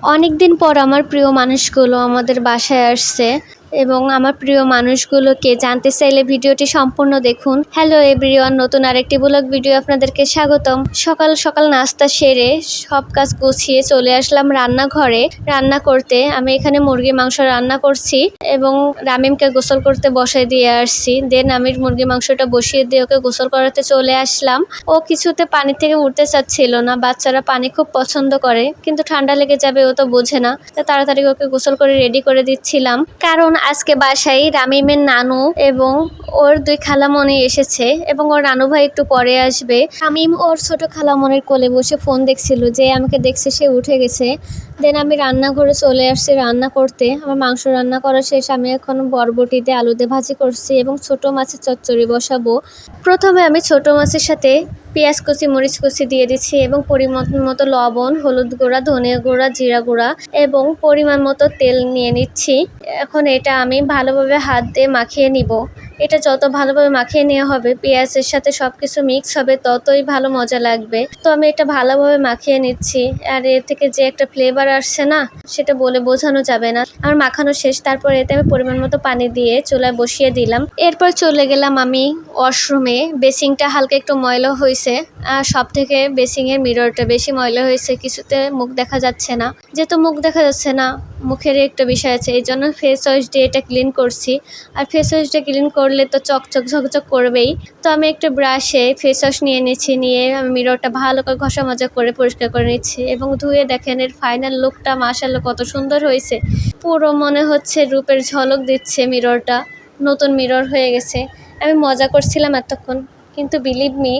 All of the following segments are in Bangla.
অনেকদিন পর আমার প্রিয় মানুষগুলো আমাদের বাসায় আসছে এবং আমার প্রিয় মানুষগুলোকে জানতে চাইলে ভিডিওটি সম্পূর্ণ দেখুন। হ্যালো এভরিওয়ান, নতুন আরেকটি ব্লগ ভিডিও আপনাদেরকে স্বাগতম। সকাল সকাল নাস্তা সেরে সব কাজ গুছিয়ে চলে আসলাম রান্নাঘরে রান্না করতে। আমি এখানে মুরগি মাংস রান্না করছি এবং রামিমকে গোসল করতে বসাই দিয়ে আসছি। দেন আমি মুরগি মাংসটা বসিয়ে দিয়ে ওকে গোসল করাতে চলে আসলাম। ও কিছুতে পানি থেকে উঠতে চাচ্ছিল না। বাচ্চারা পানি খুব পছন্দ করে, কিন্তু ঠান্ডা লেগে যাবে ও তো বোঝে না। তো তাড়াতাড়ি ওকে গোসল করে রেডি করে দিচ্ছিলাম, কারণ আজকে বাসায় রামিমের নানু এবং ওর দুই খালামণি এসেছে এবং ওর নানু ভাই একটু পরে আসবে। রামিম ওর ছোট খালামণির কোলে বসে ফোন দেখছিল, যে আমাকে দেখছে সে উঠে গেছে। দেন আমি রান্নাঘরে চলে আসছি রান্না করতে। আমার মাংস রান্না করা শেষ। আমি এখন বরবটিতে আলুতে ভাজি করছি এবং ছোট মাছের চচ্চড়ি বসাবো। প্রথমে আমি ছোট মাছের সাথে পেঁয়াজ কুচি, মরিচ কুচি দিয়ে দিচ্ছি এবং পরিমাণ মতো লবণ, হলুদ গুঁড়া, ধনিয়া গুঁড়া, জিরা গুঁড়া এবং পরিমাণ মতো তেল নিয়ে নিচ্ছি। এখন এটা আমি ভালোভাবে হাত দিয়ে মাখিয়ে নিব। এটা যত ভালোভাবে মাখিয়ে নেওয়া হবে, পেঁয়াজের সাথে সব কিছু মিক্স হবে, ততই ভালো মজা লাগবে। তো আমি এটা ভালোভাবে মাখিয়ে নিচ্ছি। আর এর থেকে যে একটা ফ্লেভার আসছে না, সেটা বলে বোঝানো যাবে না। আমার মাখানো শেষ। তারপর এতে আমি পরিমাণ মতো পানি দিয়ে চুলায় বসিয়ে দিলাম। এরপর চলে গেলাম আমি ওয়াশরুমে। বেসিংটা হালকা একটু ময়লা হয়েছে, আর সব থেকে বেসিংয়ের মিররটা বেশি ময়লা হয়েছে। কিছুতে মুখ দেখা যাচ্ছে না। যেহেতু মুখ দেখা যাচ্ছে না, মুখের একটা বিষয় আছে, এই জন্য ফেস ওয়াশ দিয়ে এটা ক্লিন করছি। আর ফেস ওয়াশ দিয়ে ক্লিন করলে তো চকচক ঝকঝক করবেই। তো আমি একটা ব্রাশে ফেস ওয়াশ নিয়ে নিচ্ছি, নিয়ে আমি মিররটা ভালো করে ঘষা মাজা করে পরিষ্কার করে নিচ্ছি এবং ধুয়ে দেখেন এর ফাইনাল লুকটা মাশাআল্লাহ কত সুন্দর হয়েছে। পুরো মনে হচ্ছে রূপের ঝলক দিচ্ছে মিররটা, নতুন মিরর হয়ে গেছে। আমি মজা করছিলাম এতক্ষণ, কিন্তু বিলিভ মি,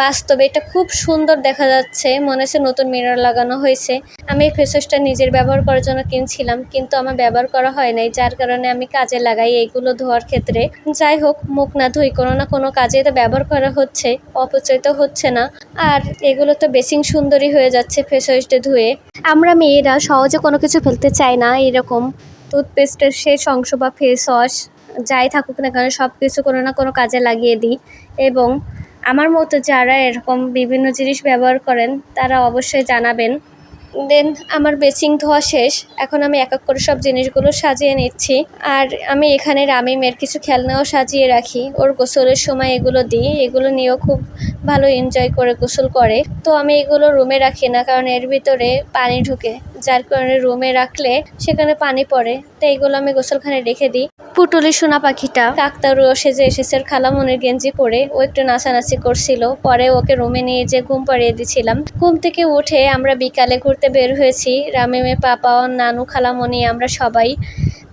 বাস্তবে এটা খুব সুন্দর দেখা যাচ্ছে। মনে হচ্ছে নতুন মিরর লাগানো হয়েছে। আমি এই ফেস ওয়াশটা নিজের ব্যবহার করার জন্য কিনছিলাম, কিন্তু আমার ব্যবহার করা হয় নাই, যার কারণে আমি কাজে লাগাই এইগুলো ধোয়ার ক্ষেত্রে। যাই হোক, মুখ না ধুই কোনো না কোনো কাজে তো ব্যবহার করা হচ্ছে, অপচয় তো হচ্ছে না। আর এগুলো তো বেসিং সুন্দরই হয়ে যাচ্ছে ফেস ওয়াশটা ধুয়ে। আমরা মেয়েরা সহজে কোনো কিছু ফেলতে চাই না। এরকম টুথপেস্টের শেষ অংশ বা ফেস ওয়াশ যাই থাকুক না কেন, সব কিছু কোনো না কোনো কাজে লাগিয়ে দিই। এবং আমার মতো যারা এরকম বিভিন্ন জিনিস ব্যবহার করেন, তারা অবশ্যই জানাবেন। দেন আমার বেসিং ধোয়া শেষ। এখন আমি এক এক করে সব জিনিসগুলো সাজিয়ে নিচ্ছি। আর আমি এখানে রামিমের কিছু খেলনাও সাজিয়ে রাখি। ওর গোসলের সময় এগুলো দিই, এগুলো নিয়েও খুব ভালো এনজয় করে গোসল করে। তো আমি এগুলো রুমে রাখি না, কারণ এর ভিতরে পানি ঢুকে, যার কারণে রুমে রাখলে সেখানে পানি পড়ে। তো এইগুলো আমি গোসলখানে রেখে দিই। পুটুলি সোনা পাখিটা কাকতারুয়া সেজে এসেছে ওর খালামণির গেঞ্জি পরে। ও একটু নাচানাচি করছিল, পরে ওকে রুমে নিয়ে যে ঘুম পাড়িয়ে দিয়েছিলাম। ঘুম থেকে উঠে আমরা বিকালে ঘুরতে বের হয়েছি, রামিমের পাপা, নানু, খালামণি, আমরা সবাই।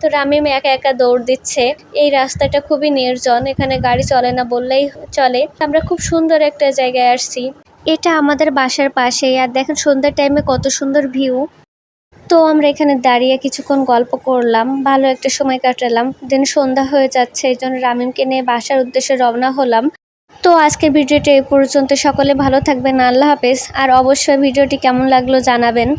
তো রামিম একা একা দৌড় দিচ্ছে। এই রাস্তাটা খুবই নির্জন, এখানে গাড়ি চলে না বললেই চলে। আমরা খুব সুন্দর একটা জায়গায় আসছি। এটা আমাদের বাসার পাশেই। আর দেখেন সন্ধ্যার টাইমে কত সুন্দর ভিউ। তো আমরা এখানে দাঁড়িয়ে কিছুক্ষণ গল্প করলাম, ভালো একটা সময় কাটালাম। দেন সন্ধ্যা হয়ে যাচ্ছে, এই জন্য রামিমকে নিয়ে বাসার উদ্দেশ্যে রওনা হলাম। তো আজকের ভিডিওটা এই পর্যন্ত। সকলে ভালো থাকবেন, আল্লাহ হাফেজ। আর অবশ্যই ভিডিওটি কেমন লাগলো জানাবেন।